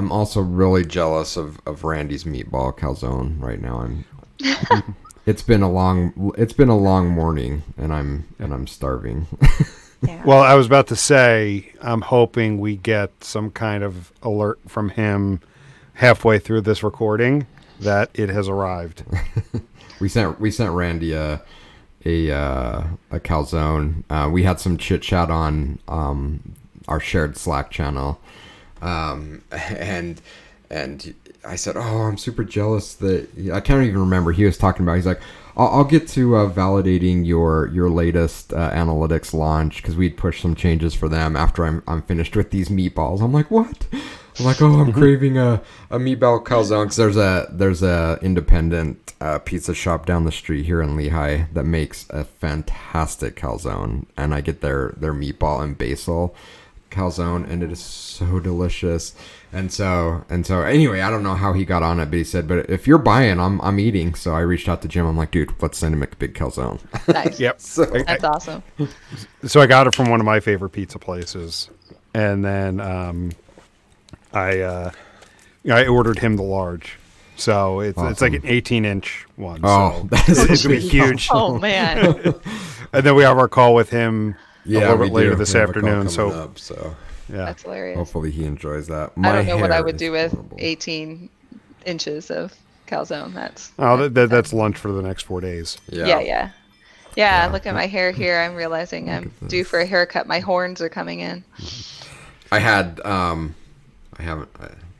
I'm also really jealous of Randy's meatball calzone right now. It's been a long morning, and I'm starving. Yeah. Well, I was about to say, I'm hoping we get some kind of alert from him halfway through this recording that it has arrived. We sent Randy a calzone. We had some chit chat on our shared Slack channel, and I said, "Oh, I'm super jealous that I can't even remember." He was talking about. He's like, "I'll get to validating your latest analytics launch because we'd push some changes for them after I'm finished with these meatballs." I'm like, "What?" I'm like, "Oh, I'm craving a meatball calzone because there's a independent pizza shop down the street here in Lehigh that makes a fantastic calzone, and I get their meatball and basil calzone, and it is so delicious." And so anyway, I don't know how he got on it, but he said, "But if you're buying, I'm eating." So I reached out to Jim. I'm like, "Dude, let's send him a big calzone." Nice. Yep. That's awesome. So I got it from one of my favorite pizza places, and then I ordered him the large. So it's like an 18-inch one. Oh, so it's gonna be huge. Oh man. And then we have our call with him a little bit later do. this We have a call afternoon. coming So up, yeah, That's hilarious. hopefully he enjoys that. I don't know what I hair would is do with horrible. 18 inches of calzone. that's lunch for the next 4 days. Yeah. Look at my hair here. I'm realizing I'm due for a haircut. My horns are coming in. I had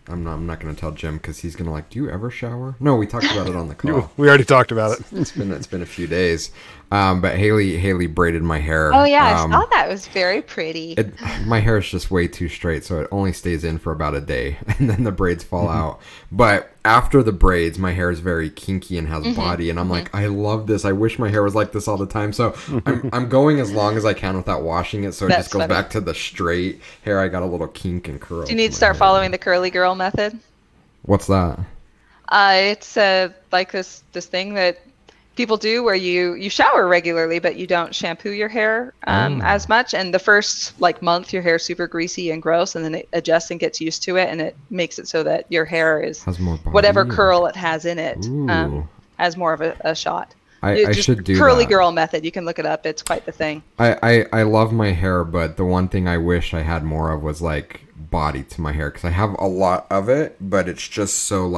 I'm not going to tell Jim because he's going to do you ever shower? No, we talked about it on the call. We already talked about it. It's been a few days. But Haley braided my hair. Oh yeah, I saw that. It was very pretty. My hair is just way too straight, so it only stays in for about a day, and then the braids fall out. But after the braids, my hair is very kinky and has body, and I'm like, I love this. I wish my hair was like this all the time. So I'm going as long as I can without washing it, so it just goes back to the straight hair. I got a little kink and curl. Do you need to start following the curly girl method? What's that? It's like this thing that people do where you shower regularly, but you don't shampoo your hair as much. And the first month, your hair's super greasy and gross, and then it adjusts and gets used to it, and it makes it so that your hair is Has more body. whatever curl it has in it Ooh. has more of a shot. I should do curly that. girl method. You can look it up. It's quite the thing. I love my hair, but the one thing I wish I had more of was body to my hair because I have a lot of it, but it's just so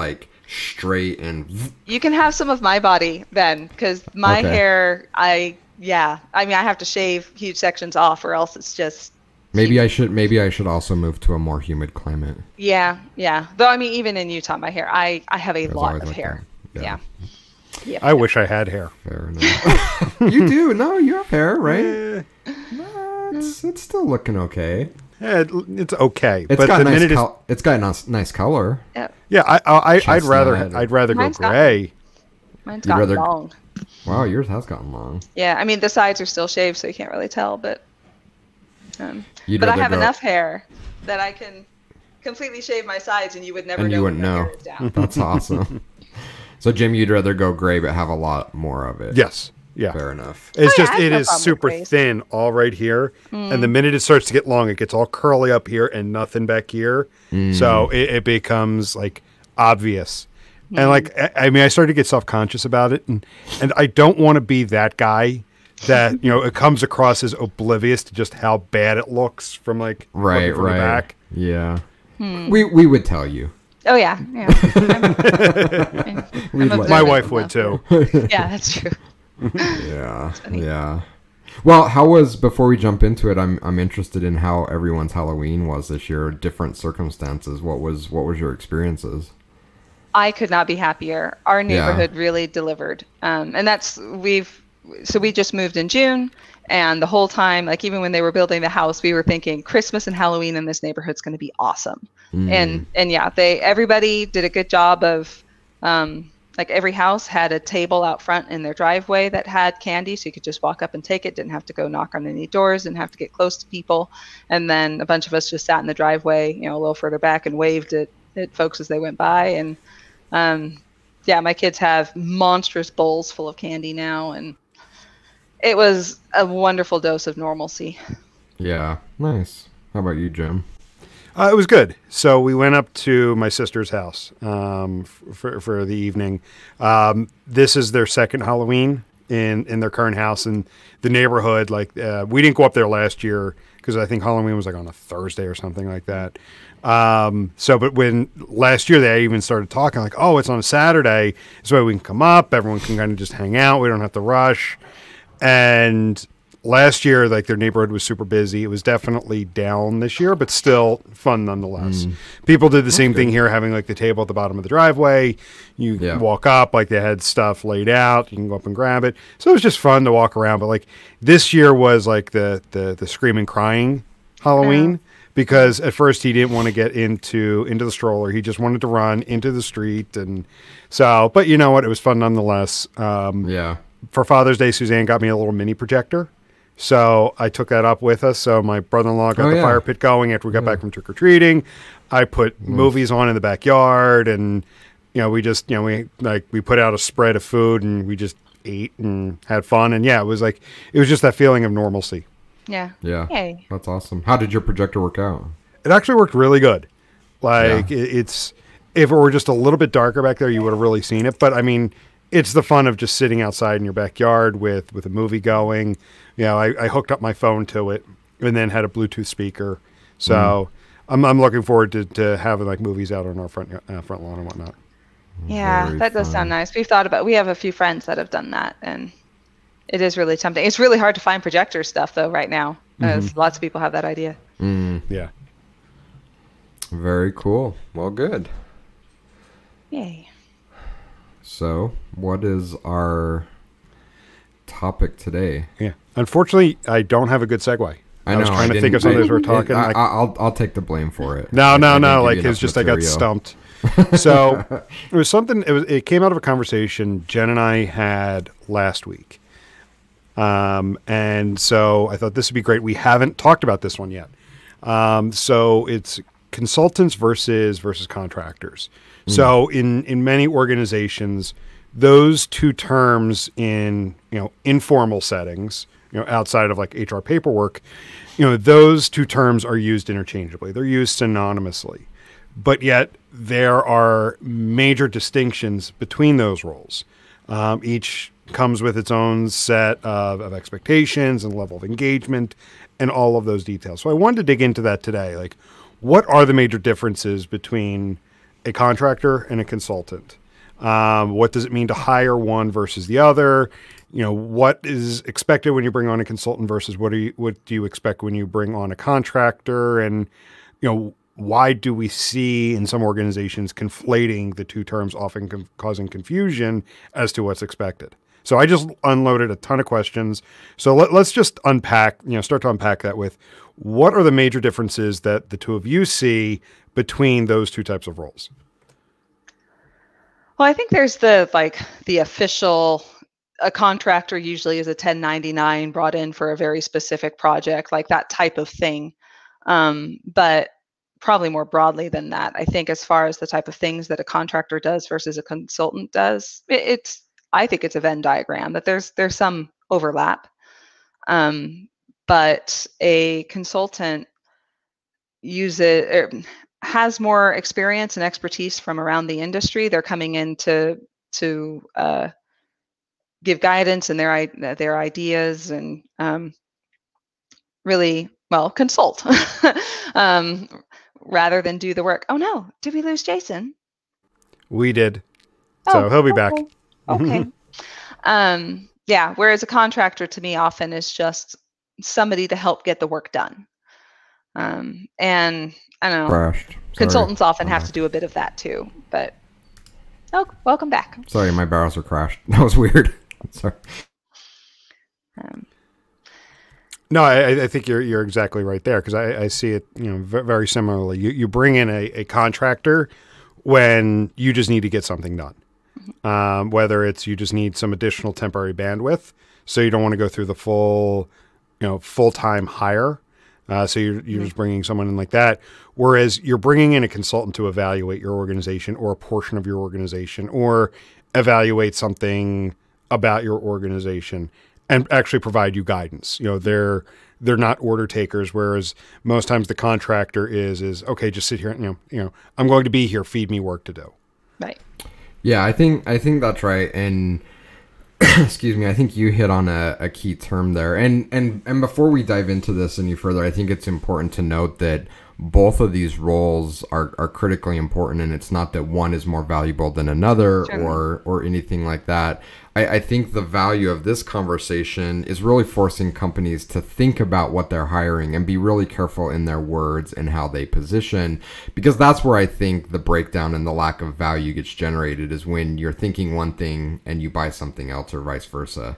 straight and. You can have some of my body then, because my hair, I have to shave huge sections off, or else it's just. Maybe I should also move to a more humid climate. Yeah. Though even in Utah, my hair, I have a lot always of like hair. that. Yeah. Yep. I wish I had hair. Fair enough. You do? No, you have hair, right? It's still looking okay. Yeah, it's okay. It's but got the nice. minute It's got a nice color. Yep. yeah, I'd rather go Mine's got- gray. Mine's You'd gotten rather- long. Wow, yours has gotten long. Yeah, the sides are still shaved, so you can't really tell, but You'd but I rather have go- enough hair that I can completely shave my sides, and you would never And know you when wouldn't my know. hair is down. That's awesome. So, Jim, you'd rather go gray but have a lot more of it. Yes. Yeah. Fair enough. It's Oh, yeah, just I have it no is problem with super grays. thin all right here, and the minute it starts to get long, it gets all curly up here and nothing back here. So it becomes obvious, and I started to get self conscious about it, and I don't want to be that guy that it comes across as oblivious to just how bad it looks from looking from the back. Yeah. We would tell you. Oh yeah. My wife would too. Yeah, that's true. Yeah. funny. Yeah. Well, before we jump into it, I'm interested in how everyone's Halloween was this year, different circumstances. What was your experiences? I could not be happier. Our neighborhood really delivered. And we just moved in June, and the whole time, even when they were building the house, we were thinking Christmas and Halloween in this neighborhood's going to be awesome. And yeah, everybody did a good job of, every house had a table out front in their driveway that had candy, so you could just walk up and take it, didn't have to go knock on any doors, didn't have to get close to people. And then a bunch of us just sat in the driveway, a little further back, and waved at folks as they went by. And my kids have monstrous bowls full of candy now, and it was a wonderful dose of normalcy. Yeah. Nice. How about you, Jim? It was good. So we went up to my sister's house for the evening. This is their second Halloween in their current house, and the neighborhood. Like we didn't go up there last year because I think Halloween was like on a Thursday or something like that. But when last year they even started talking like, oh, it's on a Saturday, so we can come up. Everyone can kind of just hang out. We don't have to rush. And last year, like their neighborhood was super busy. It was definitely down this year, but still fun nonetheless. People did the same thing here, having like the table at the bottom of the driveway. You walk up, like they had stuff laid out. You can go up and grab it. So it was just fun to walk around. But like this year was like the screaming, crying Halloween. Because at first he didn't want to get into the stroller. He just wanted to run into the street. And so, but you know what? It was fun nonetheless. For Father's Day, Suzanne got me a little mini projector. So I took that up with us. So my brother-in-law got the fire pit going after we got back from trick-or-treating. I put movies on in the backyard. And, you know, we just, you know, we put out a spread of food and we just ate and had fun. And yeah, it was just that feeling of normalcy. Yeah. Yeah. Yay. That's awesome. How did your projector work out? It actually worked really good. Like it's, if it were just a little bit darker back there, you would have really seen it. But I mean, it's the fun of just sitting outside in your backyard with a movie going. You know, I hooked up my phone to it and then had a Bluetooth speaker. So I'm looking forward to having like movies out on our front lawn and whatnot. Yeah, Very that does fun. sound nice. We have a few friends that have done that, and it is really tempting. It's really hard to find projector stuff though right now. Lots of people have that idea. Yeah. Very cool. Well, good. Yay. So, what is our topic today? Yeah. Unfortunately, I don't have a good segue. I was trying to think of something as we're talking. I'll take the blame for it. No. Like it's just material. I got stumped. So it was something. It came out of a conversation Jenn and I had last week, and so I thought this would be great. We haven't talked about this one yet. So it's consultants versus contractors. So in many organizations, those two terms in informal settings, outside of like HR paperwork, those two terms are used interchangeably. They're used synonymously, but yet there are major distinctions between those roles. Each comes with its own set of expectations and level of engagement and all of those details. So I wanted to dig into that today. Like, what are the major differences between a contractor and a consultant? What does it mean to hire one versus the other? What is expected when you bring on a consultant versus what do you expect when you bring on a contractor? And, why do we see in some organizations conflating the two terms, often causing confusion as to what's expected? So I just unloaded a ton of questions. So let's just start to unpack that with what are the major differences that the two of you see between those two types of roles? Well, I think there's the official, a contractor usually is a 1099 brought in for a very specific project, like that type of thing. But probably more broadly than that, I think as far as the type of things that a contractor does versus a consultant does, I think it's a Venn diagram, that there's some overlap. But a consultant has more experience and expertise from around the industry. They're coming in to give guidance and their ideas and really, consult rather than do the work. Oh no, did we lose Jason? We did. So he'll be back. Okay. Whereas a contractor to me often is just somebody to help get the work done. And I don't know, Crashed. consultants often have to do a bit of that too, but welcome back. Sorry, my browser crashed. That was weird. Sorry. No, I think you're exactly right there, because I see it very similarly. You bring in a contractor when you just need to get something done, whether it's you just need some additional temporary bandwidth, so you don't want to go through the full-time hire. So you're just bringing someone in like that, whereas you're bringing in a consultant to evaluate your organization or a portion of your organization or evaluate something about your organization. and actually provide you guidance. They're not order takers, whereas most times the contractor is okay, just sit here and I'm going to be here, feed me work to do. Right. Yeah, I think that's right. And excuse me, I think you hit on a key term there. And before we dive into this any further, I think it's important to note that both of these roles are critically important, and it's not that one is more valuable than another. Sure. or anything like that. I think the value of this conversation is really forcing companies to think about what they're hiring and be really careful in their words and how they position, because that's where I think the breakdown and the lack of value gets generated, is when you're thinking one thing and you buy something else, or vice versa.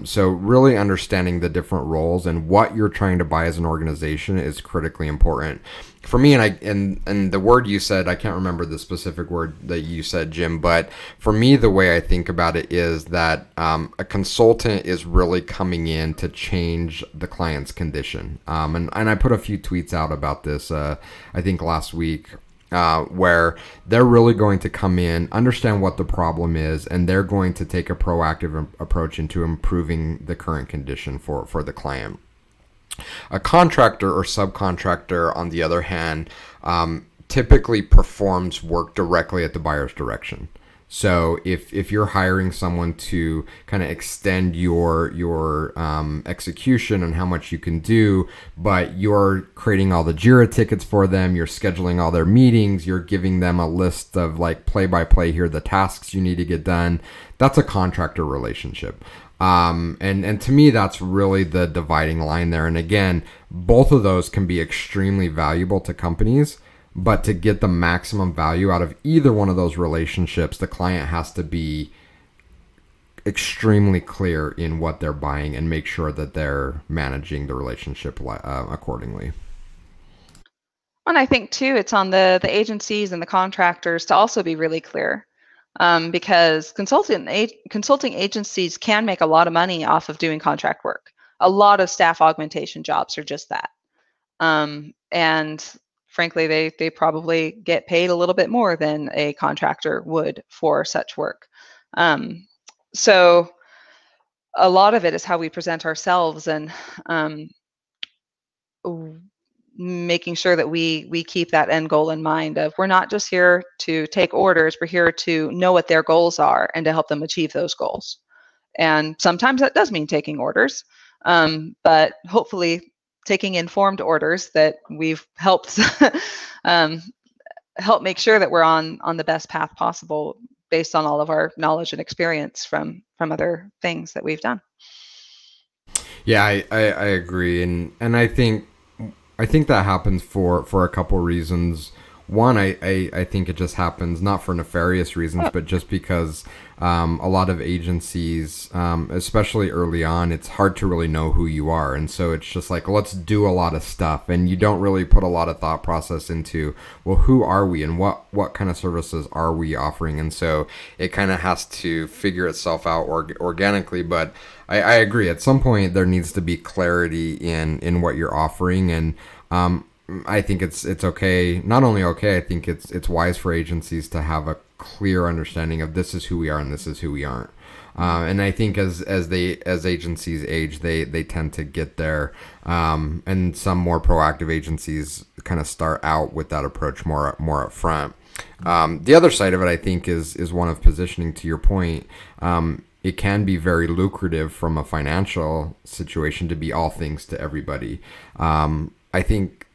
So really understanding the different roles and what you're trying to buy as an organization is critically important. For me, and the word you said, I can't remember the specific word that you said, Jim, but for me, the way I think about it is that a consultant is really coming in to change the client's condition. And I put a few tweets out about this, I think last week, where they're really going to come in, understand what the problem is, and they're going to take a proactive approach into improving the current condition for the client. A contractor or subcontractor, on the other hand, typically performs work directly at the buyer's direction. So if you're hiring someone to kind of extend your execution and how much you can do, but you're creating all the JIRA tickets for them, you're scheduling all their meetings, you're giving them a list of like play-by-play, here are the tasks you need to get done, that's a contractor relationship. And to me, that's really the dividing line there. And again, both of those can be extremely valuable to companies, but to get the maximum value out of either one of those relationships, the client has to be extremely clear in what they're buying and make sure that they're managing the relationship accordingly. And I think too, it's on the agencies and the contractors to also be really clear. Because consulting agencies can make a lot of money off of doing contract work. A lot of staff augmentation jobs are just that. And frankly, they probably get paid a little bit more than a contractor would for such work. So a lot of it is how we present ourselves, and making sure that we keep that end goal in mind of, we're not just here to take orders, we're here to know what their goals are and to help them achieve those goals. And sometimes that does mean taking orders, but hopefully taking informed orders that we've helped help make sure that we're on the best path possible based on all of our knowledge and experience from other things that we've done. Yeah, I agree. And I think that happens for a couple reasons. One, I think it just happens not for nefarious reasons, but just because a lot of agencies, especially early on, it's hard to really know who you are. And so it's just like, let's do a lot of stuff. And you don't really put a lot of thought process into, well, who are we and what kind of services are we offering? And so it kind of has to figure itself out organically. But I agree. At some point, there needs to be clarity in what you're offering. And I think it's okay. Not only okay, I think it's wise for agencies to have a clear understanding of, this is who we are and this is who we aren't. And I think as agencies age, they tend to get there. And some more proactive agencies kind of start out with that approach more up front. The other side of it, I think, is one of positioning. To your point, it can be very lucrative from a financial situation to be all things to everybody. I think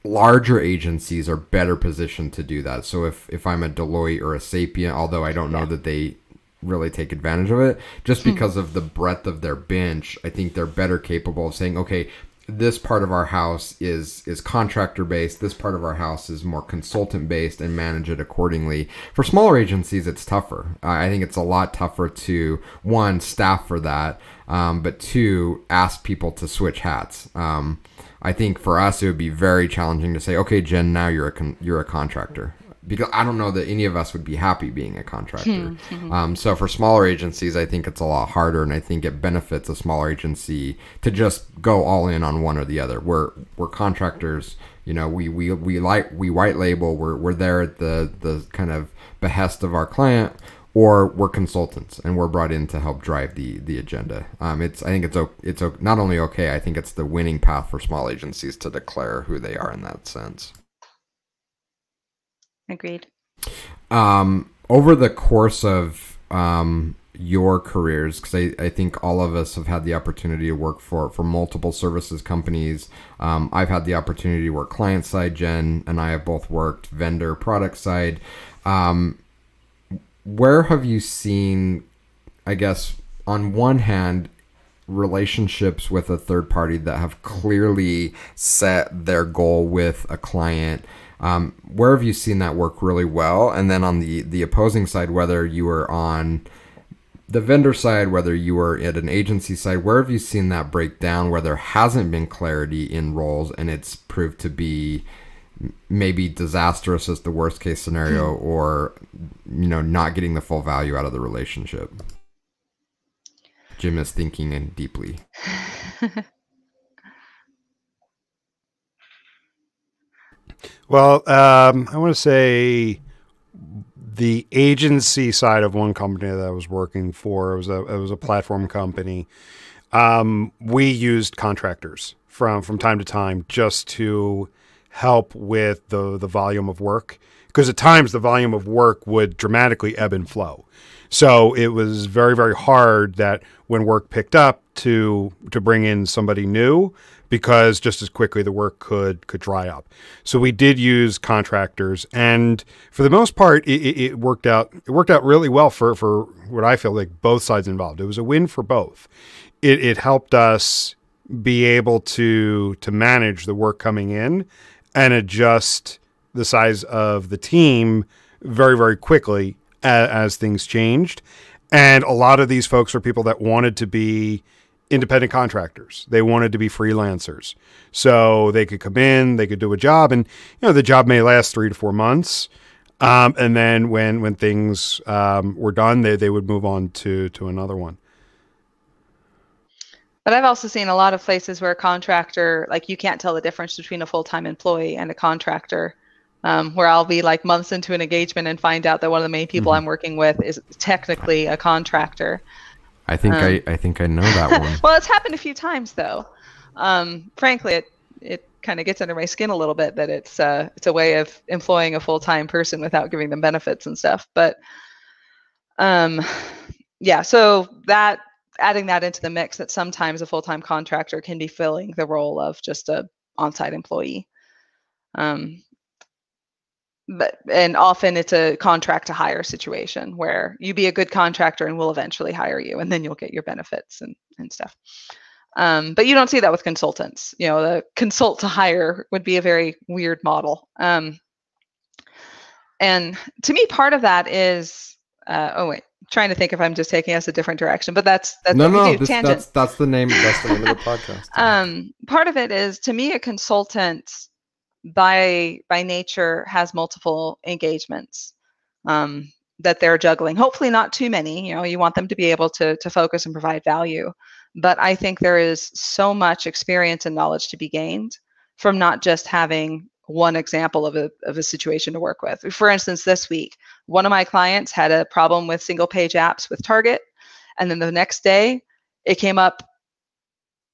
larger agencies are better positioned to do that. So if I'm a Deloitte or a Sapient, although I don't know that they really take advantage of it, just because of the breadth of their bench, I think they're better capable of saying, okay, this part of our house is contractor based, this part of our house is more consultant based, and manage it accordingly. For smaller agencies, it's tougher. I think it's a lot tougher to, one, staff for that, but two, ask people to switch hats. I think for us, it would be very challenging to say, okay, Jen, now you're a contractor. Because I don't know that any of us would be happy being a contractor. So for smaller agencies, I think it's a lot harder, and I think it benefits a smaller agency to just go all in on one or the other. We're contractors, we white label. We're there at the kind of behest of our client, or we're consultants and we're brought in to help drive the agenda. I think it's not only okay, I think it's the winning path for small agencies to declare who they are in that sense. Agreed. Over the course of your careers, because I think all of us have had the opportunity to work for multiple services companies. I've had the opportunity to work client side. Jen and I have both worked vendor product side. Where have you seen, I guess, on one hand, relationships with a third party that have clearly set their goal with a client? Where have you seen that work really well? And then on the opposing side, whether you were on the vendor side, whether you were at an agency side, where have you seen that break down where there hasn't been clarity in roles and it's proved to be maybe disastrous as the worst case scenario, or not getting the full value out of the relationship? Jim is thinking in deeply. Well, I want to say the agency side of one company that I was working for, it was a platform company. We used contractors from time to time just to help with the volume of work, because at times the volume of work would dramatically ebb and flow. So it was very, very hard that when work picked up to bring in somebody new, because just as quickly the work could dry up. So we did use contractors, and for the most part, it worked out. It worked out really well for what I feel like both sides involved. It was a win for both. It helped us be able to manage the work coming in and adjust the size of the team very, very quickly as things changed. And a lot of these folks are people that wanted to be independent contractors. They wanted to be freelancers. So they could come in, they could do a job, and the job may last 3 to 4 months. And then when things were done, they would move on to another one. But I've also seen a lot of places where a contractor, like, you can't tell the difference between a full-time employee and a contractor, where I'll be like months into an engagement and find out that one of the main people I'm working with is technically a contractor. I think I know that one. Well, it's happened a few times though. Frankly, it kind of gets under my skin a little bit that it's a way of employing a full-time person without giving them benefits and stuff. But yeah, so that, adding that into the mix, that sometimes a full-time contractor can be filling the role of just a on-site employee. And often it's a contract to hire situation where you be a good contractor and we'll eventually hire you, and then you'll get your benefits and stuff. But you don't see that with consultants. The consult to hire would be a very weird model. And to me, part of that is, trying to think if I'm just taking us a different direction, but that's tangent. That's the name of the podcast. Part of it is, to me, a consultant by nature has multiple engagements that they're juggling. Hopefully not too many. You want them to be able to focus and provide value. But I think there is so much experience and knowledge to be gained from not just having one example of a situation to work with. For instance, this week, one of my clients had a problem with single page apps with Target. And then the next day it came up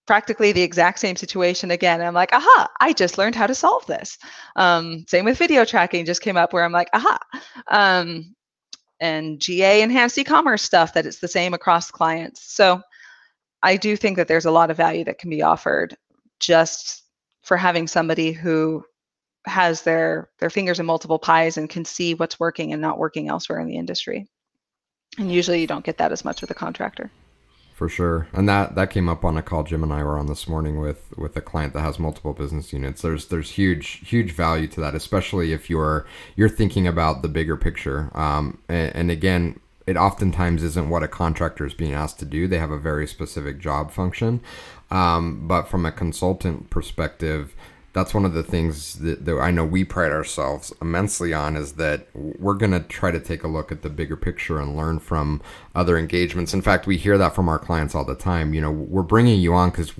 practically the exact same situation again. And I'm like, aha, I just learned how to solve this. Same with video tracking just came up where I'm like, aha. And GA enhanced e-commerce stuff, that it's the same across clients. So I do think that there's a lot of value that can be offered just for having somebody who has their fingers in multiple pies and can see what's working and not working elsewhere in the industry. And usually you don't get that as much with a contractor. For sure. And that came up on a call Jim and I were on this morning with a client that has multiple business units. There's huge value to that, especially if you're thinking about the bigger picture. And again, it oftentimes isn't what a contractor is being asked to do. They have a very specific job function. But from a consultant perspective, that's one of the things that I know we pride ourselves immensely on, is that we're going to try to take a look at the bigger picture and learn from other engagements. In fact, we hear that from our clients all the time. We're bringing you on because,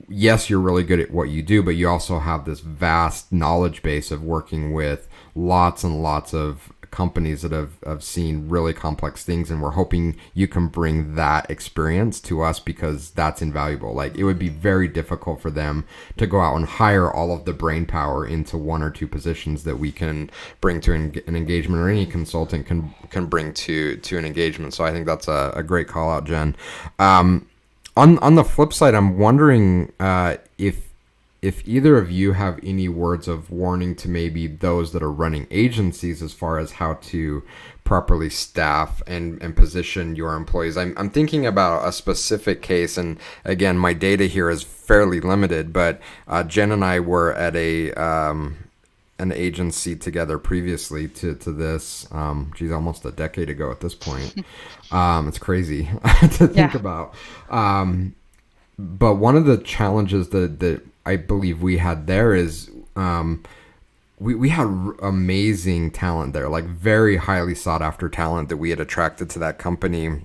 yes, you're really good at what you do, but you also have this vast knowledge base of working with lots and lots of companies that have seen really complex things, and we're hoping you can bring that experience to us because that's invaluable. Like, it would be very difficult for them to go out and hire all of the brain power into one or two positions that we can bring to an engagement, or any consultant can bring to an engagement. So I think that's a great call out, Jenn. On the flip side, I'm wondering if either of you have any words of warning to maybe those that are running agencies as far as how to properly staff and position your employees. I'm thinking about a specific case, and again, my data here is fairly limited, but Jenn and I were at an agency together previously to this, almost a decade ago at this point. It's crazy to think about. But one of the challenges that I believe we had there is we had amazing talent there, like very highly sought after talent that we had attracted to that company.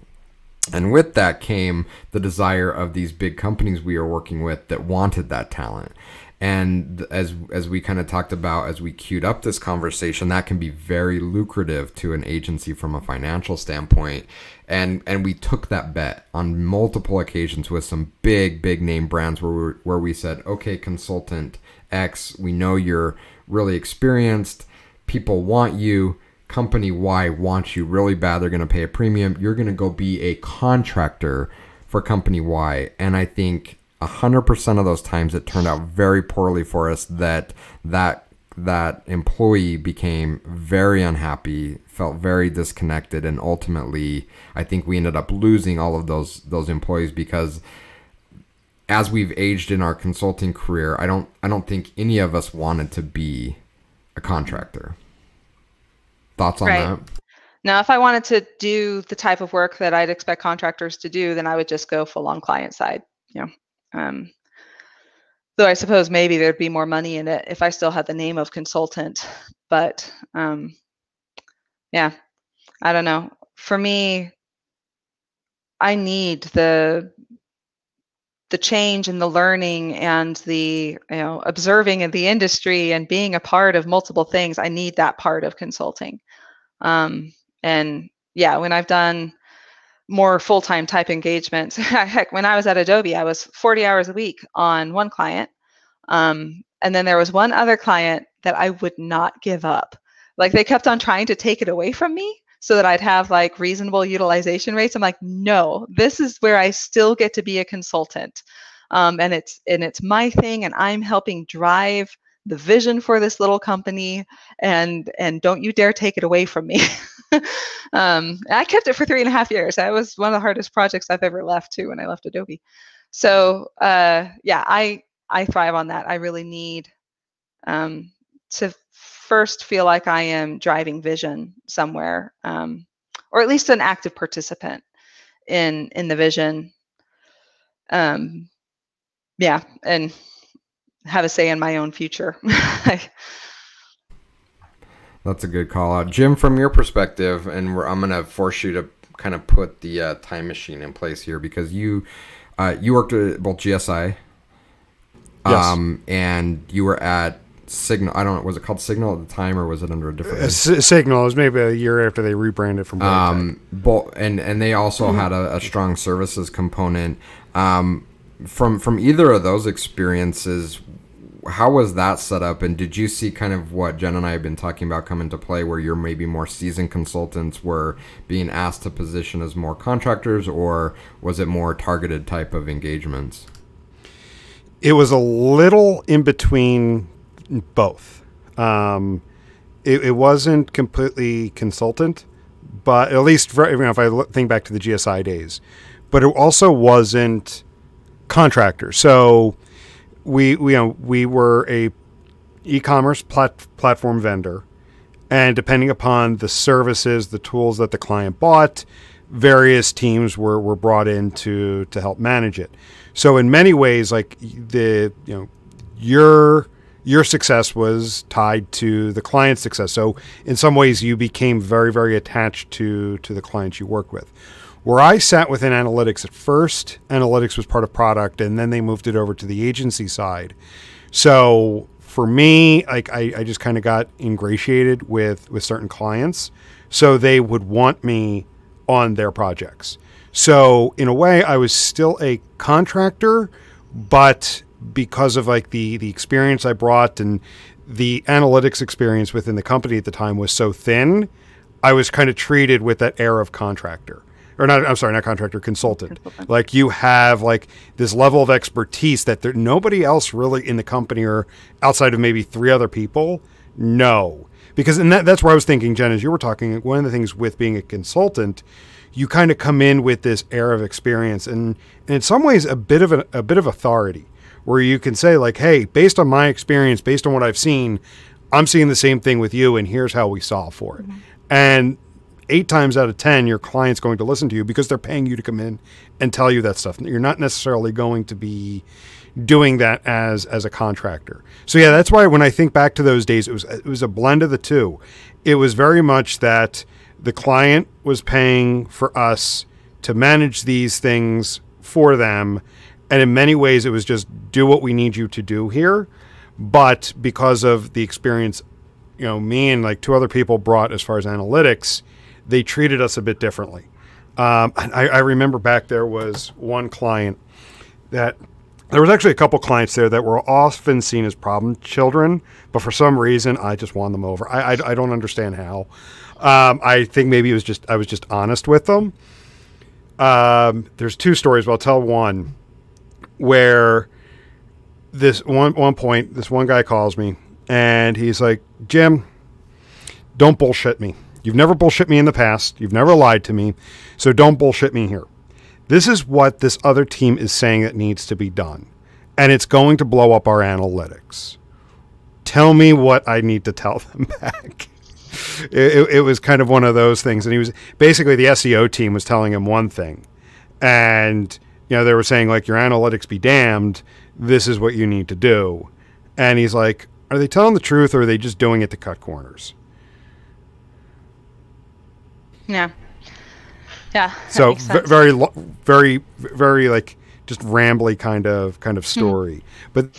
And with that came the desire of these big companies we were working with that wanted that talent. And as we kind of talked about, as we queued up this conversation, that can be very lucrative to an agency from a financial standpoint. And we took that bet on multiple occasions with some big name brands where we said, okay, consultant X, we know you're really experienced. People want you. Company Y wants you really bad. They're going to pay a premium. You're going to go be a contractor for company Y. And I think 100% of those times it turned out very poorly for us, that employee became very unhappy, felt very disconnected, and ultimately I think we ended up losing all of those employees because as we've aged in our consulting career, I don't think any of us wanted to be a contractor. Thoughts on that? Now, if I wanted to do the type of work that I'd expect contractors to do, then I would just go full on client side, though I suppose maybe there'd be more money in it if I still had the name of consultant. But yeah, I don't know. For me, I need the change and the learning and the observing in the industry and being a part of multiple things. I need that part of consulting. And yeah, when I've done more full-time type engagements. Heck, when I was at Adobe, I was 40 hours a week on one client. And then there was one other client that I would not give up. Like, they kept on trying to take it away from me so that I'd have like reasonable utilization rates. I'm like, no, this is where I still get to be a consultant. And it's my thing, and I'm helping drive the vision for this little company, and don't you dare take it away from me. I kept it for 3.5 years. That was one of the hardest projects I've ever left too, when I left Adobe. So yeah, I thrive on that. I really need to first feel like I am driving vision somewhere, or at least an active participant in the vision. Yeah, and have a say in my own future. That's a good call out. Jim, from your perspective, and I'm going to force you to kind of put the time machine in place here, because you worked at both GSI, yes. And you were at Signal. I don't know, was it called Signal at the time, or was it under a different name? Signal. It was maybe a year after they rebranded from and they also had a strong services component. From either of those experiences, how was that set up, and did you see kind of what Jenn and I have been talking about come into play, where you're maybe more seasoned consultants were being asked to position as more contractors, or was it more targeted type of engagements? It was a little in between both. It wasn't completely consultant, but at least for, if I think back to the GSI days, but it also wasn't contractor. So we were a e-commerce platform vendor, and depending upon the services, the tools that the client bought, various teams were brought in to help manage it. So in many ways, like your success was tied to the client's success. So in some ways, you became very, very attached to the clients you work with. Where I sat within analytics at first, analytics was part of product, and then they moved it over to the agency side. So for me, like I just kind of got ingratiated with certain clients, so they would want me on their projects. So in a way, I was still a contractor, but because of like the experience I brought and the analytics experience within the company at the time was so thin, I was kind of treated with that air of contractor. Or not, I'm sorry, not contractor, consultant. Like you have like this level of expertise that nobody else really in the company or outside of maybe 3 other people know. Because and that's where I was thinking, Jen, as you were talking, one of the things with being a consultant, you kind of come in with this air of experience and in some ways a bit of authority, where you can say like, hey, based on my experience, based on what I've seen, I'm seeing the same thing with you, and here's how we solve for it. And 8 times out of 10, your client's going to listen to you because they're paying you to come in and tell you that stuff. You're not necessarily going to be doing that as a contractor. So yeah, that's why when I think back to those days, it was a blend of the two. It was very much that the client was paying for us to manage these things for them. And in many ways, it was just do what we need you to do here. But because of the experience, you know, me and like 2 other people brought as far as analytics, they treated us a bit differently. I remember back there was one client that there was actually a couple clients there that were often seen as problem children, but for some reason I just won them over. I don't understand how. I think maybe I was just honest with them. There's 2 stories, but I'll tell one where this one point, this one guy calls me and he's like, Jim, don't bullshit me. You've never bullshit me in the past. You've never lied to me. So don't bullshit me here. This is what this other team is saying that needs to be done. And it's going to blow up our analytics. Tell me what I need to tell them back. It was kind of one of those things. And he was basically, the SEO team was telling him one thing. And, you know, they were saying like, your analytics be damned. This is what you need to do. And he's like, are they telling the truth or are they just doing it to cut corners? Yeah. Yeah. So very like just rambly kind of story. But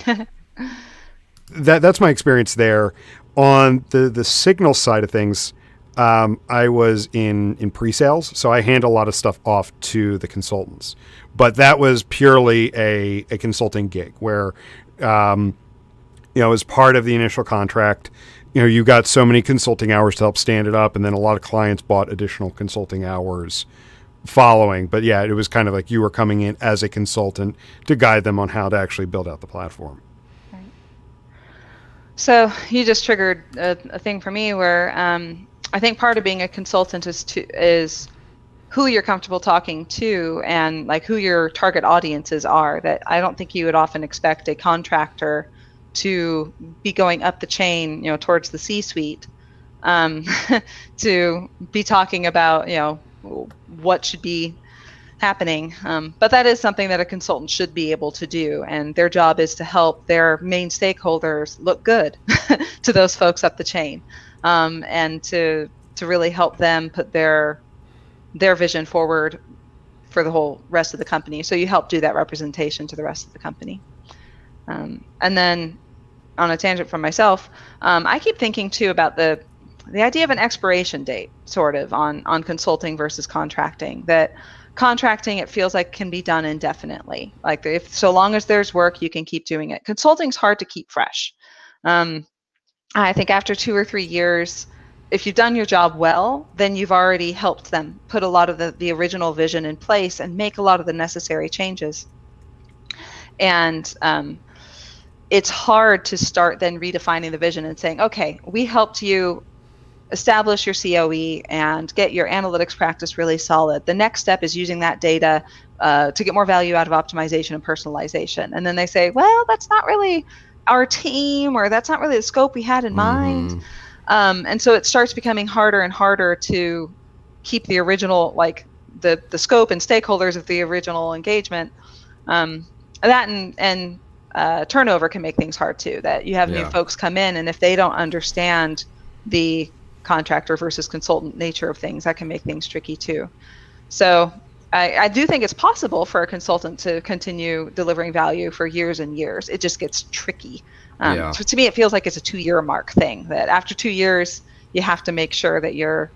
that's my experience there. On the signal side of things, I was in pre-sales, so I hand a lot of stuff off to the consultants. But that was purely a consulting gig where, you know, as part of the initial contract, you know, you got so many consulting hours to help stand it up, and then a lot of clients bought additional consulting hours following. But yeah, it was kind of like you were coming in as a consultant to guide them on how to actually build out the platform. Right. So you just triggered a thing for me where I think part of being a consultant is who you're comfortable talking to and like who your target audiences are. That I don't think you would often expect a contractor to be going up the chain, you know, towards the C-suite, to be talking about, you know, what should be happening. But that is something that a consultant should be able to do. And their job is to help their main stakeholders look good to those folks up the chain, and to really help them put their vision forward for the whole rest of the company. So you help do that representation to the rest of the company. And then on a tangent from myself, I keep thinking too about the idea of an expiration date, sort of, on consulting versus contracting. That contracting, it feels like, can be done indefinitely. Like if so long as there's work, you can keep doing it. Consulting's hard to keep fresh. I think after 2 or 3 years, if you've done your job well, then you've already helped them put a lot of the original vision in place and make a lot of the necessary changes. And it's hard to start then redefining the vision and saying, okay, we helped you establish your COE and get your analytics practice really solid. The next step is using that data to get more value out of optimization and personalization. And then they say, well, that's not really our team, or that's not really the scope we had in mind. And so it starts becoming harder and harder to keep the original, like the scope and stakeholders of the original engagement. That and turnover can make things hard too, that you have new folks come in, and if they don't understand the contractor versus consultant nature of things, that can make things tricky too. So I do think it's possible for a consultant to continue delivering value for years and years. It just gets tricky Yeah. So to me, it feels like it's a 2-year mark thing, that after 2 years, you have to make sure that you're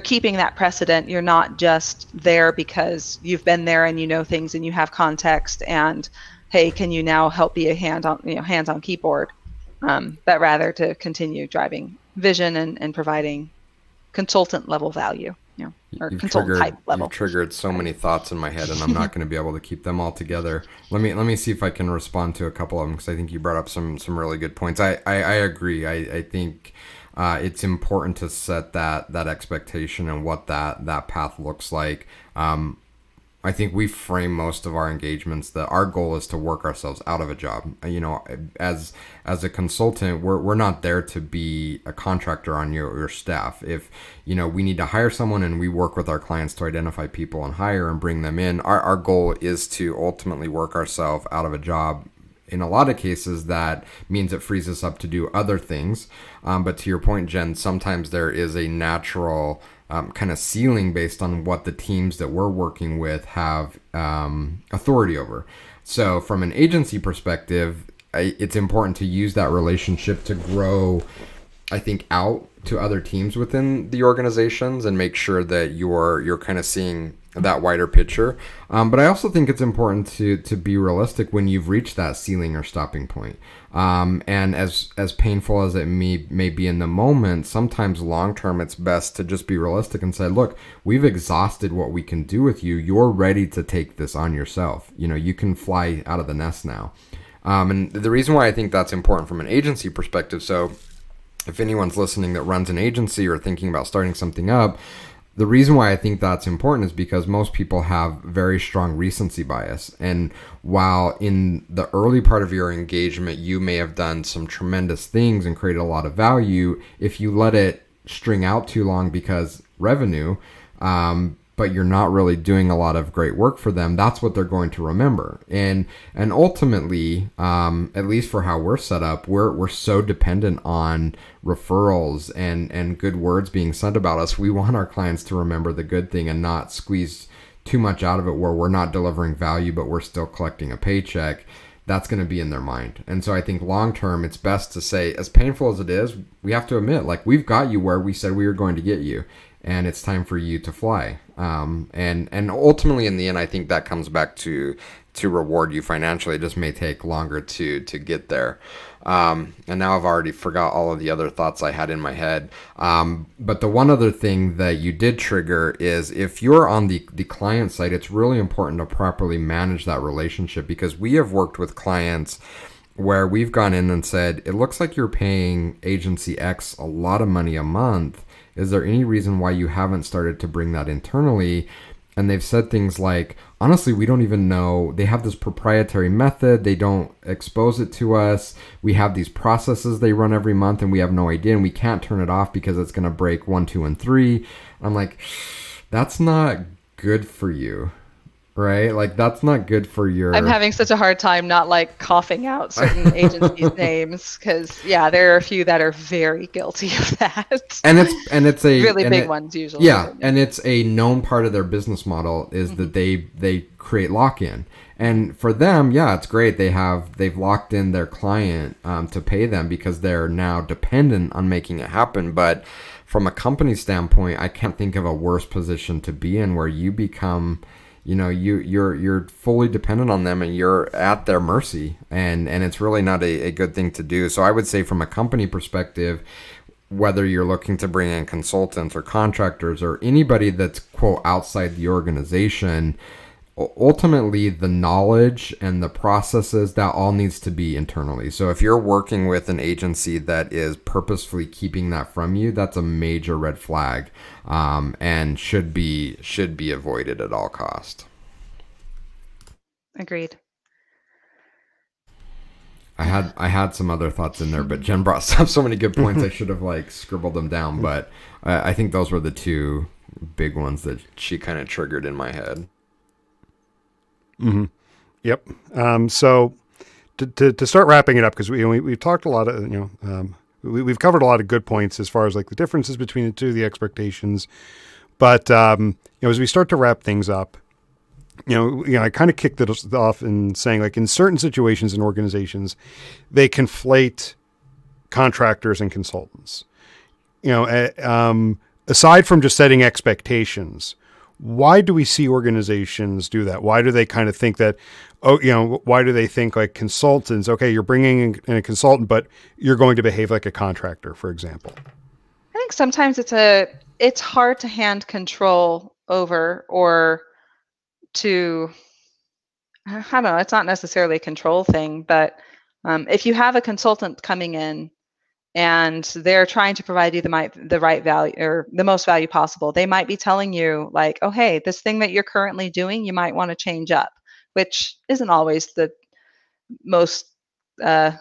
keeping that precedent. You're not just there because you've been there and you know things and you have context and, hey, can you now help be a hands on keyboard, but rather to continue driving vision and providing consultant level value, or consultant type level. You've triggered so many thoughts in my head, and I'm not going to be able to keep them all together. Let me see if I can respond to a couple of them, because I think you brought up some really good points. I agree. I think it's important to set that expectation and what that path looks like. I think we frame most of our engagements that our goal is to work ourselves out of a job. As a consultant, we're not there to be a contractor on your staff. If we need to hire someone and we work with our clients to identify people and hire and bring them in, our goal is to ultimately work ourselves out of a job. In a lot of cases, that means it frees us up to do other things. But to your point, Jen, sometimes there is a natural kind of ceiling based on what the teams that we're working with have authority over. So from an agency perspective, it's important to use that relationship to grow, I think, out to other teams within the organizations and make sure that you're kind of seeing that wider picture. But I also think it's important to be realistic when you've reached that ceiling or stopping point. And as painful as it may be in the moment, sometimes long term it's best to just be realistic and say, look, we've exhausted what we can do with you. You're ready to take this on yourself. You can fly out of the nest now. And the reason why I think that's important from an agency perspective, so if anyone's listening that runs an agency or thinking about starting something up, the reason why I think that's important is because most people have very strong recency bias. And while in the early part of your engagement, you may have done some tremendous things and created a lot of value, if you let it string out too long because revenue, but you're not really doing a lot of great work for them, that's what they're going to remember. And ultimately, at least for how we're set up, we're so dependent on referrals and good words being said about us. We want our clients to remember the good thing and not squeeze too much out of it where we're not delivering value, but we're still collecting a paycheck. That's going to be in their mind. And so I think long term, it's best to say, as painful as it is, we have to admit, like, we've got you where we said we were going to get you, and it's time for you to fly. And ultimately, in the end, I think that comes back to reward you financially. It just may take longer to get there. And now I've already forgot all of the other thoughts I had in my head. But the one other thing that you did trigger is if you're on the client side, it's really important to properly manage that relationship, because we have worked with clients where we've gone in and said, it looks like you're paying agency X a lot of money a month. Is there any reason why you haven't started to bring that internally? And they've said things like, honestly, we don't even know. They have this proprietary method. They don't expose it to us. We have these processes they run every month and we have no idea. And we can't turn it off because it's going to break 1, 2, and 3. I'm like, that's not good for you. Right? Like, that's not good for your... I'm having such a hard time not like coughing out certain agencies' names, because there are a few that are very guilty of that. And it's a really big ones usually. Yeah, and it's a known part of their business model is that they create lock-in. And for them, it's great. They've locked in their client to pay them because they're now dependent on making it happen. But from a company standpoint, I can't think of a worse position to be in, where you become... you're fully dependent on them and you're at their mercy, and it's really not a good thing to do. So I would say from a company perspective, whether you're looking to bring in consultants or contractors or anybody that's, quote, outside the organization, ultimately the knowledge and the processes, that all needs to be internally. So if you're working with an agency that is purposefully keeping that from you, that's a major red flag, and should be avoided at all cost. Agreed. I had some other thoughts in there, but Jen brought up so many good points. I should have scribbled them down, but I think those were the two big ones that she kind of triggered in my head. Mm-hmm. Yep. So to start wrapping it up, because we've talked a lot of, we've covered a lot of good points as far as the differences between the two, the expectations. But, as we start to wrap things up, I kind of kicked it off in saying, like, in certain situations in organizations, they conflate contractors and consultants. Aside from just setting expectations, why do we see organizations do that? Why do they kind of think that, why do they think like consultants, okay, you're bringing in a consultant, but you're going to behave like a contractor, for example? I think sometimes it's hard to hand control over, or to, I don't know, it's not necessarily a control thing, but if you have a consultant coming in and they're trying to provide you the right value, or the most value possible, they might be telling you like, oh, hey, this thing that you're currently doing, you might want to change up, which isn't always the most, I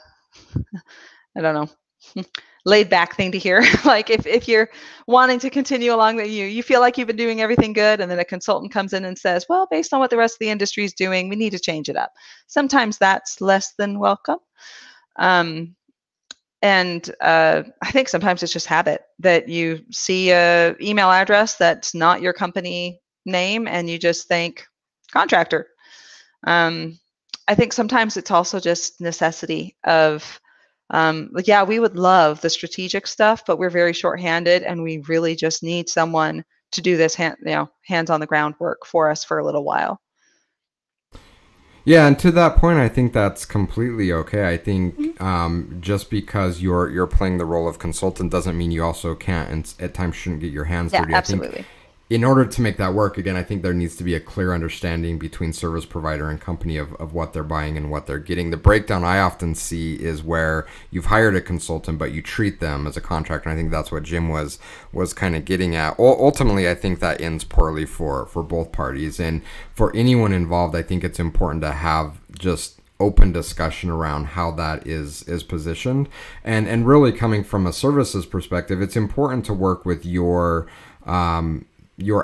don't know, laid back thing to hear. Like if you're wanting to continue along that you feel like you've been doing everything good, and then a consultant comes in and says, well, based on what the rest of the industry is doing, we need to change it up. Sometimes that's less than welcome. And I think sometimes it's just habit, that you see a email address that's not your company name and you just think contractor. I think sometimes it's also just necessity of, yeah, we would love the strategic stuff, but we're very shorthanded and we really just need someone to do this hands on the ground work for us for a little while. Yeah, and to that point, I think that's completely okay. I think just because you're playing the role of consultant doesn't mean you also can't, and at times shouldn't, get your hands dirty. Absolutely. I think in order to make that work, again, I think there needs to be a clear understanding between service provider and company of what they're buying and what they're getting. The breakdown I often see is where you've hired a consultant, but you treat them as a contractor. And I think that's what Jim was kind of getting at. Ultimately, I think that ends poorly for both parties. And for anyone involved, I think it's important to have just open discussion around how that is positioned. And really, coming from a services perspective, it's important to work with your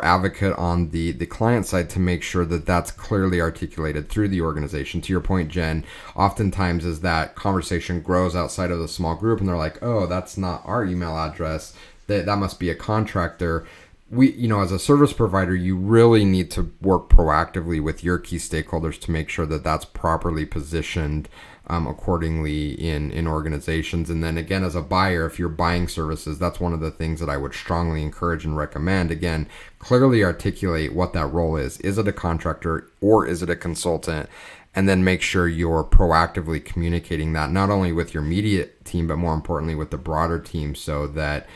advocate on the client side to make sure that that's clearly articulated through the organization. To your point, Jen, oftentimes as that conversation grows outside of the small group and they're like, oh, that's not our email address, that must be a contractor. As a service provider, you really need to work proactively with your key stakeholders to make sure that that's properly positioned accordingly in organizations. And then again, as a buyer, if you're buying services, that's one of the things that I would strongly encourage and recommend. Again, clearly articulate what that role is. Is it a contractor or is it a consultant? And then make sure you're proactively communicating that not only with your immediate team, but more importantly with the broader team, so that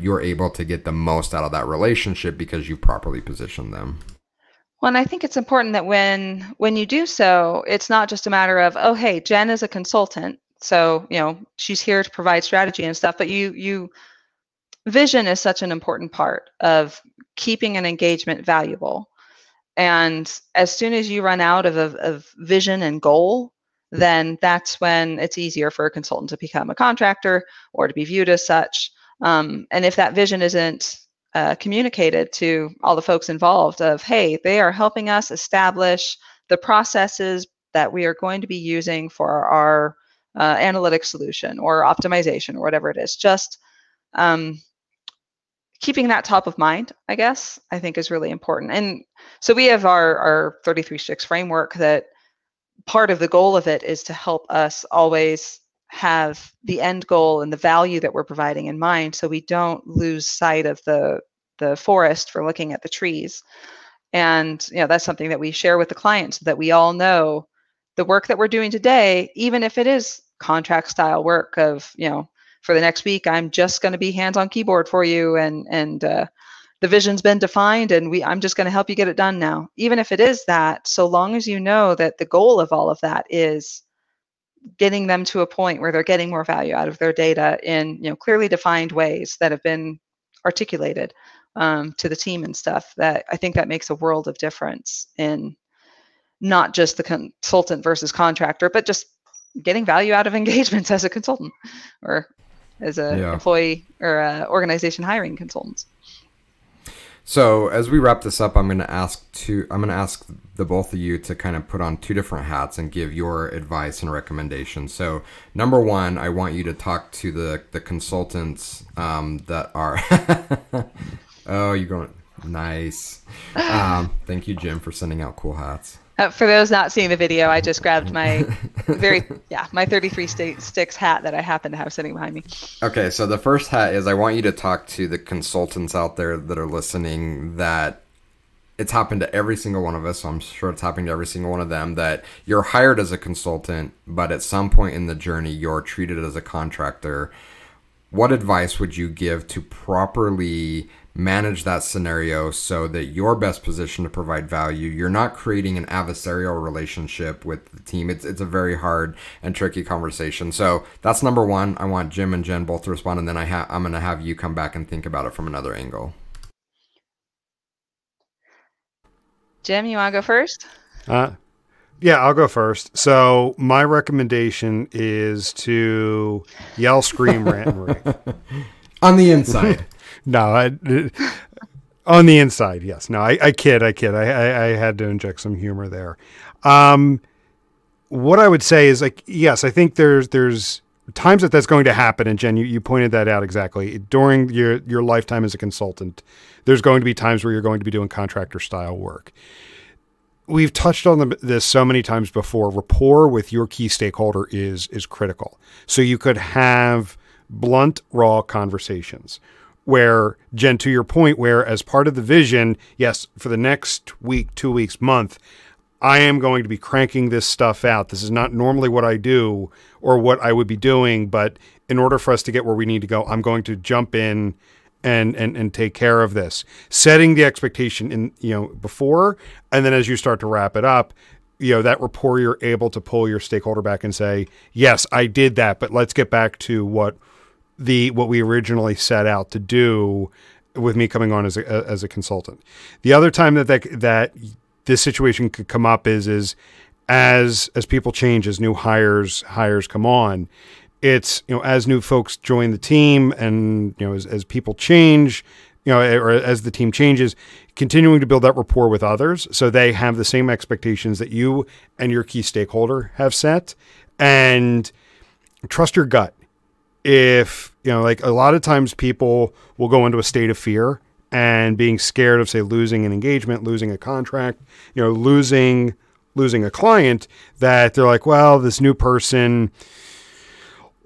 you're able to get the most out of that relationship because you properly positioned them. Well, and I think it's important that when you do so, it's not just a matter of, oh, hey, Jen is a consultant, so she's here to provide strategy and stuff. But you vision is such an important part of keeping an engagement valuable. And as soon as you run out of vision and goal, then that's when it's easier for a consultant to become a contractor or to be viewed as such. And if that vision isn't communicated to all the folks involved of, hey, they are helping us establish the processes that we are going to be using for our analytics solution or optimization or whatever it is, just keeping that top of mind, I guess, I think is really important. And so we have our 33-6 framework that part of the goal of it is to help us always have the end goal and the value that we're providing in mind, so we don't lose sight of the forest for looking at the trees. And that's something that we share with the clients, so that we all know the work that we're doing today, even if it is contract style work of for the next week I'm just going to be hands on keyboard for you, and the vision's been defined and I'm just going to help you get it done now. Even if it is that, so long as you know that the goal of all of that is getting them to a point where they're getting more value out of their data in clearly defined ways that have been articulated to the team and stuff, that I think that makes a world of difference in not just the consultant versus contractor, but just getting value out of engagements as a consultant or as an employee or organization hiring consultants. So as we wrap this up, I'm going to ask the both of you to kind of put on two different hats and give your advice and recommendations. So number one, I want you to talk to the consultants that are. Oh, you're going. Nice. Thank you, Jim, for sending out cool hats. For those not seeing the video, I just grabbed my my 33 sticks hat that I happen to have sitting behind me. Okay, so the first hat is I want you to talk to the consultants out there that are listening that it's happened to every single one of us, so I'm sure it's happening to every single one of them, that you're hired as a consultant, but at some point in the journey, you're treated as a contractor. What advice would you give to properly manage that scenario so that you're best positioned to provide value? You're not creating an adversarial relationship with the team. It's a very hard and tricky conversation. So that's number one. I want Jim and Jen both to respond, and then I'm going to have you come back and think about it from another angle. Jim, you want to go first? Yeah, I'll go first. So my recommendation is to yell, scream, rant, and rave. On the inside. No, on the inside, yes. No, I kid. I had to inject some humor there. What I would say is, like, yes, I think there's times that's going to happen, and Jen, you pointed that out exactly. During your lifetime as a consultant, there's going to be times where you're going to be doing contractor style work. We've touched on this so many times before. Rapport with your key stakeholder is critical. So you could have blunt, raw conversations where, Jen, to your point, where as part of the vision, yes, for the next week, 2 weeks, month, I am going to be cranking this stuff out. This is not normally what I do or what I would be doing, but in order for us to get where we need to go, I'm going to jump in and take care of this. Setting the expectation in, before, and then as you start to wrap it up, that rapport, you're able to pull your stakeholder back and say, yes, I did that, but let's get back to what we originally set out to do with me coming on as a consultant. The other time that this situation could come up is as people change, as new hires come on. It's, as new folks join the team and, as people change, or as the team changes, continuing to build that rapport with others so they have the same expectations that you and your key stakeholder have set, and trust your gut. If, like a lot of times people will go into a state of fear and being scared of, say, losing an engagement, losing a contract, losing a client, that they're like, well, this new person,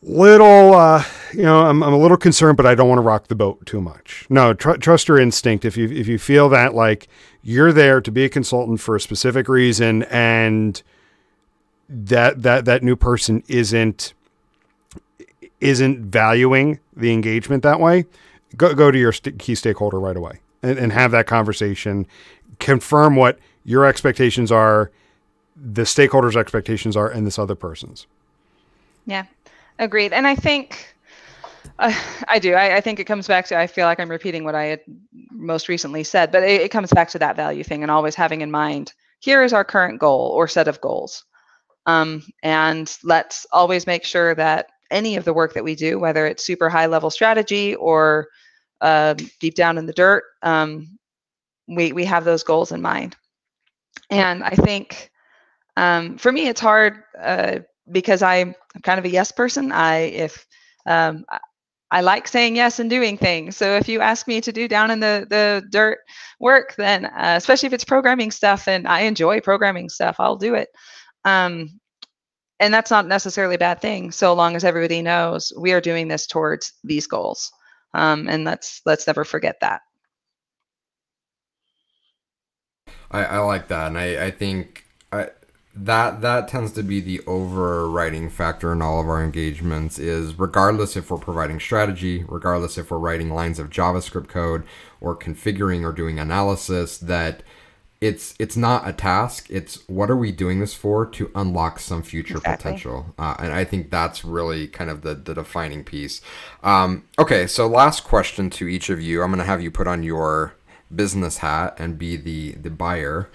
I'm a little concerned, but I don't want to rock the boat too much. No, trust your instinct. If you feel that, like, you're there to be a consultant for a specific reason, and that new person isn't valuing the engagement that way, go to your key stakeholder right away and have that conversation. Confirm what your expectations are, the stakeholder's expectations are, and this other person's. Yeah. Agreed. And I think I do. I think it comes back to, I feel like I'm repeating what I had most recently said, but it comes back to that value thing and always having in mind, here is our current goal or set of goals. And let's always make sure that any of the work that we do, whether it's super high level strategy or deep down in the dirt, we have those goals in mind. And I think for me, it's hard because I'm kind of a yes person. I like saying yes and doing things. So if you ask me to do down in the dirt work, then especially if it's programming stuff and I enjoy programming stuff, I'll do it. And that's not necessarily a bad thing, so long as everybody knows we are doing this towards these goals. And let's never forget that. I like that, and I think that tends to be the overriding factor in all of our engagements, is regardless if we're providing strategy, regardless if we're writing lines of JavaScript code or configuring or doing analysis, that it's not a task. It's what are we doing this for to unlock some future potential. And I think that's really kind of the defining piece. Okay, so last question to each of you. I'm going to have you put on your business hat and be the buyer,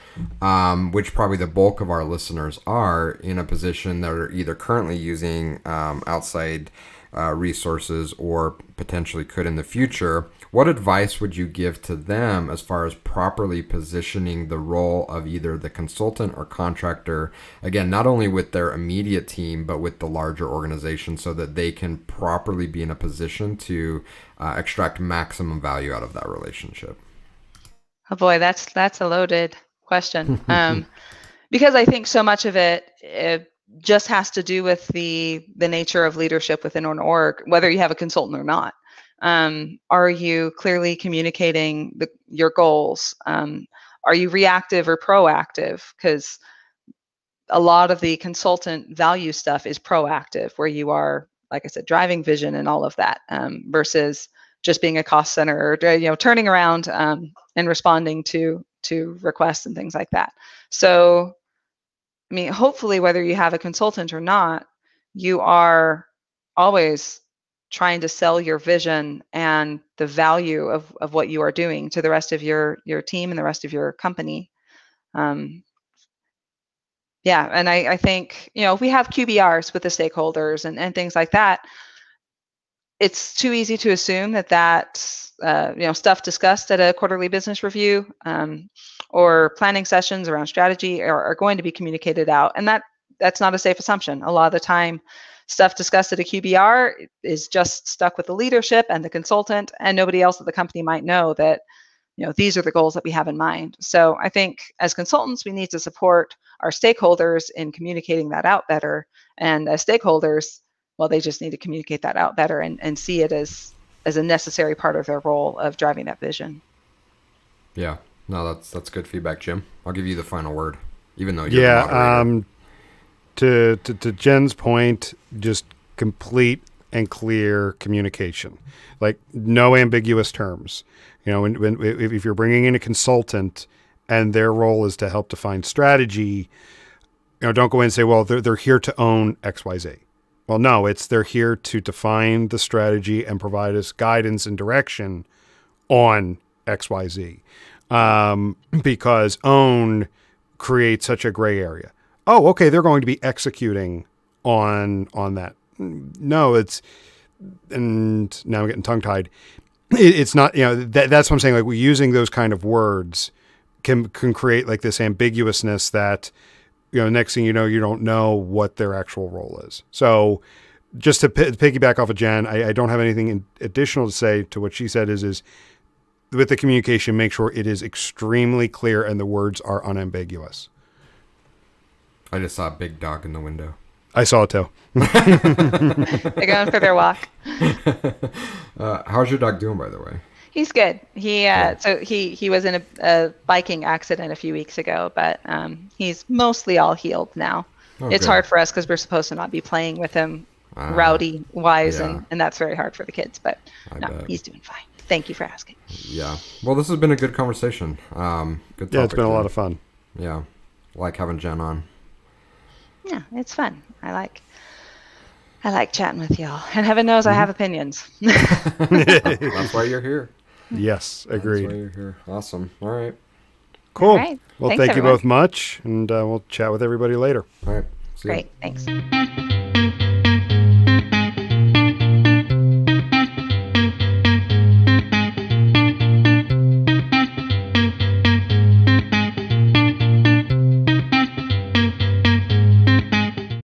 which probably the bulk of our listeners are in a position that are either currently using outside resources or potentially could in the future. What advice would you give to them as far as properly positioning the role of either the consultant or contractor, again, not only with their immediate team, but with the larger organization, so that they can properly be in a position to extract maximum value out of that relationship? Oh boy, that's a loaded question. Because I think so much of it just has to do with the nature of leadership within an org, whether you have a consultant or not. Are you clearly communicating your goals? Are you reactive or proactive? Because a lot of the consultant value stuff is proactive, where you are, like I said, driving vision and all of that, versus just being a cost center or turning around and responding to requests and things like that. So, I mean, hopefully, whether you have a consultant or not, you are always trying to sell your vision and the value of what you are doing to the rest of your team and the rest of your company. Yeah, and I think, if we have QBRs with the stakeholders and things like that, it's too easy to assume that stuff discussed at a quarterly business review or planning sessions around strategy are going to be communicated out, and that's not a safe assumption. A lot of the time, stuff discussed at a QBR is just stuck with the leadership and the consultant, and nobody else at the company might know that these are the goals that we have in mind. So I think as consultants, we need to support our stakeholders in communicating that out better, and as stakeholders, well, they just need to communicate that out better and see it as a necessary part of their role of driving that vision. Yeah, no, that's good feedback, Jim. I'll give you the final word, even though you're the moderator. To Jenn's point, just complete and clear communication, like no ambiguous terms. If you're bringing in a consultant and their role is to help define strategy, don't go in and say, well, they're here to own XYZ. Well, no, they're here to define the strategy and provide us guidance and direction on XYZ. Because own creates such a gray area. Oh, okay, they're going to be executing on that. No, and now I'm getting tongue-tied. It's not, that's what I'm saying. Like, we're using those kind of words can create like this ambiguousness that, next thing you know, you don't know what their actual role is. So just to piggyback off of Jenn, I don't have anything additional to say to what she said is with the communication, make sure it is extremely clear and the words are unambiguous. I just saw a big dog in the window. I saw it too. They're going for their walk. How's your dog doing, by the way? He's good. So he was in a biking accident a few weeks ago, but he's mostly all healed now. Oh, it's hard for us because we're supposed to not be playing with him rowdy wise, and that's very hard for the kids. But he's doing fine. Thank you for asking. Yeah. Well, this has been a good conversation. Good topic. Yeah, it's been a lot of fun. Yeah. Like having Jenn on. Yeah, it's fun. I like chatting with y'all. And heaven knows I have opinions. That's why you're here. Yes, agreed. That's why you're here. Awesome. All right. Cool. All right. Well, Thanks, thank everyone. you both much, and we'll chat with everybody later. All right. See ya. Great. Thanks.